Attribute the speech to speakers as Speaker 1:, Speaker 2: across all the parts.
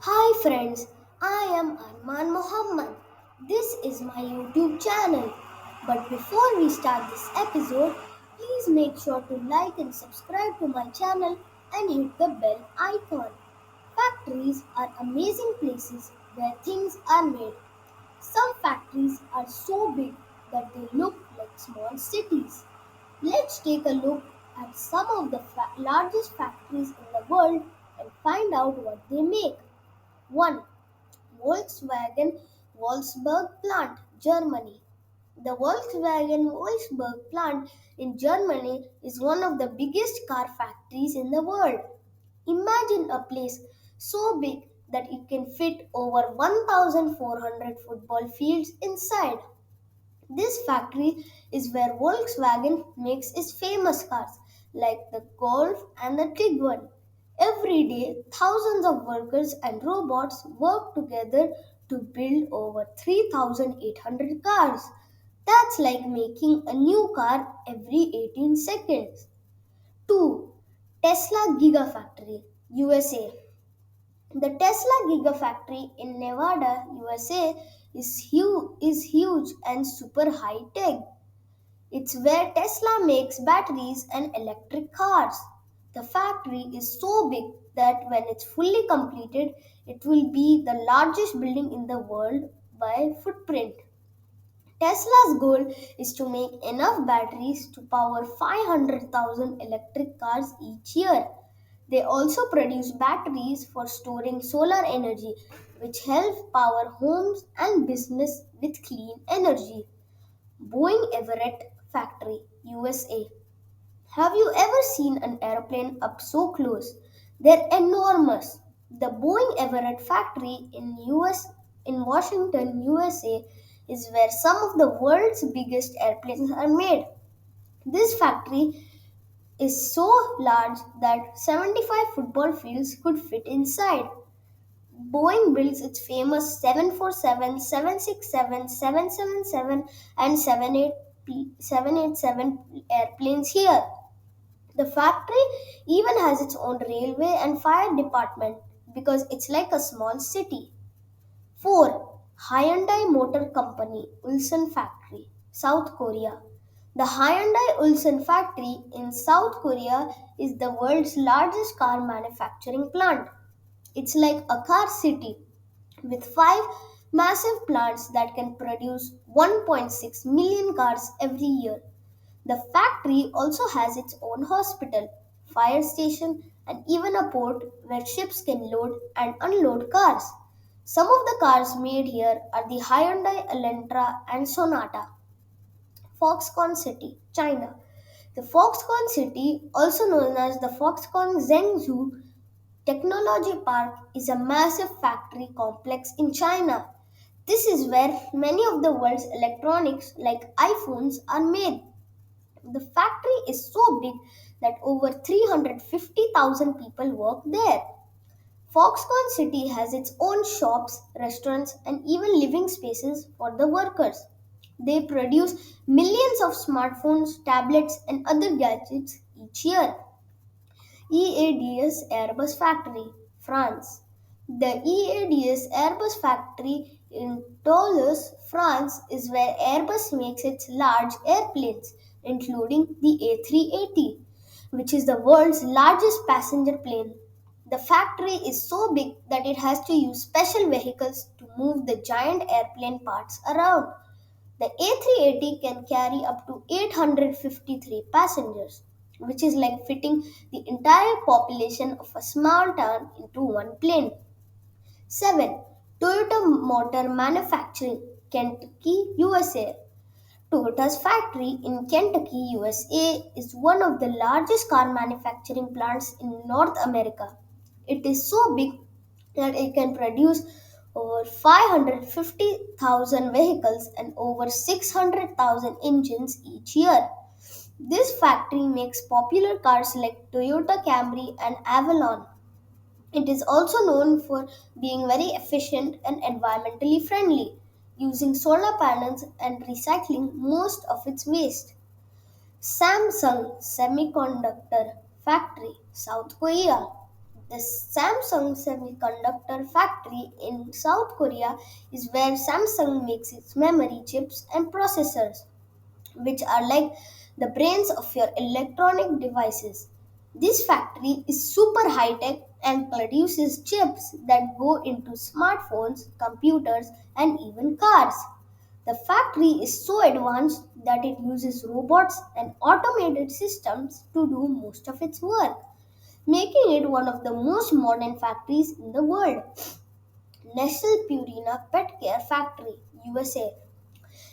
Speaker 1: Hi friends, I am Armaan Mohammed. This is my YouTube channel. But before we start this episode, please make sure to like and subscribe to my channel and hit the bell icon. Factories are amazing places where things are made. Some factories are so big that they look like small cities. Let's take a look at some of the largest factories in the world and find out what they make. 1. Volkswagen Wolfsburg plant, Germany. The Volkswagen Wolfsburg plant in Germany is one of the biggest car factories in the world. Imagine a place so big that it can fit over 1,400 football fields inside. This factory is where Volkswagen makes its famous cars like the Golf and the Tiguan. Every day, thousands of workers and robots work together to build over 3,800 cars. That's like making a new car every 18 seconds. 2. Tesla Gigafactory, USA. The Tesla Gigafactory in Nevada, USA is huge and super high tech. It's where Tesla makes batteries and electric cars. The factory is so big that when it's fully completed, it will be the largest building in the world by footprint. Tesla's goal is to make enough batteries to power 500,000 electric cars each year. They also produce batteries for storing solar energy, which help power homes and business with clean energy. Boeing Everett Factory, USA. Have you ever seen an airplane up so close? They're enormous. The Boeing Everett factory in Washington, USA is where some of the world's biggest airplanes are made. This factory is so large that 75 football fields could fit inside. Boeing builds its famous 747, 767, 777, and 787 airplanes here. The factory even has its own railway and fire department because it's like a small city. 4. Hyundai Motor Company, Ulsan Factory, South Korea. The Hyundai Ulsan factory in South Korea is the world's largest car manufacturing plant. It's like a car city with five massive plants that can produce 1.6 million cars every year. The factory also has its own hospital, fire station, and even a port where ships can load and unload cars. Some of the cars made here are the Hyundai Elantra and Sonata. Foxconn City, China. The Foxconn City, also known as the Foxconn Zhengzhou Technology Park, is a massive factory complex in China. This is where many of the world's electronics, like iPhones, are made. The factory is so big that over 350,000 people work there. Foxconn City has its own shops, restaurants, and even living spaces for the workers. They produce millions of smartphones, tablets, and other gadgets each year. EADS Airbus Factory, France. The EADS Airbus factory in Toulouse, France is where Airbus makes its large airplanes, including the A380, which is the world's largest passenger plane. The factory is so big that it has to use special vehicles to move the giant airplane parts around. The A380 can carry up to 853 passengers, which is like fitting the entire population of a small town into one plane. 7. Toyota Motor Manufacturing, Kentucky, USA. Toyota's factory in Kentucky, USA is one of the largest car manufacturing plants in North America. It is so big that it can produce over 550,000 vehicles and over 600,000 engines each year. This factory makes popular cars like Toyota Camry and Avalon. It is also known for being very efficient and environmentally friendly, using solar panels and recycling most of its waste. Samsung Semiconductor Factory, South Korea. The Samsung Semiconductor factory in South Korea is where Samsung makes its memory chips and processors, which are like the brains of your electronic devices. This factory is super high tech and produces chips that go into smartphones, computers, and even cars. The factory is so advanced that it uses robots and automated systems to do most of its work, making it one of the most modern factories in the world. Nestle Purina Pet Care Factory, USA.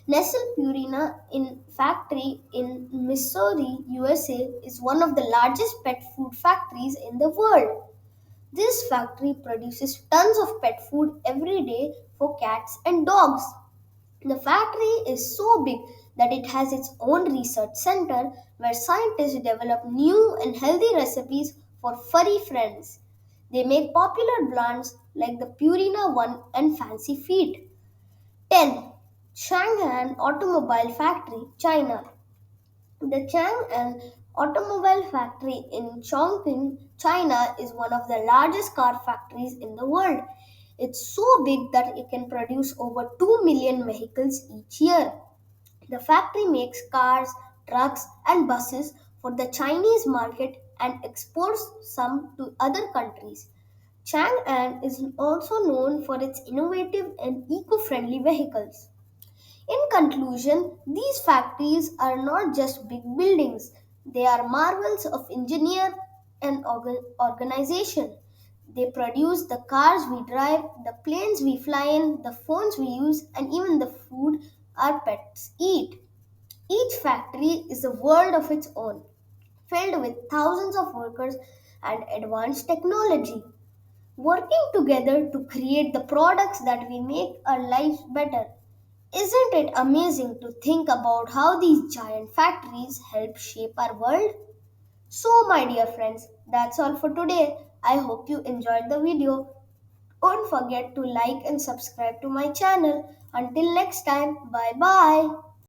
Speaker 1: Nestle Purina in factory in Missouri, USA is one of the largest pet food factories in the world. This factory produces tons of pet food every day for cats and dogs. The factory is so big that it has its own research center where scientists develop new and healthy recipes for furry friends. They make popular brands like the Purina One and Fancy Feet. 10. Changan Automobile Factory, China. The Changan Automobile Factory in Chongqing, China is one of the largest car factories in the world. It's so big that it can produce over 2 million vehicles each year. The factory makes cars, trucks, and buses for the Chinese market and exports some to other countries. Chang'an is also known for its innovative and eco friendly vehicles. In conclusion, these factories are not just big buildings, they are marvels of engineer and organization. They produce the cars we drive, the planes we fly in, the phones we use, and even the food our pets eat. Each factory is a world of its own, filled with thousands of workers and advanced technology, working together to create the products that we make our lives better. Isn't it amazing to think about how these giant factories help shape our world? So, my dear friends, that's all for today. I hope you enjoyed the video. Don't forget to like and subscribe to my channel. Until next time, bye bye.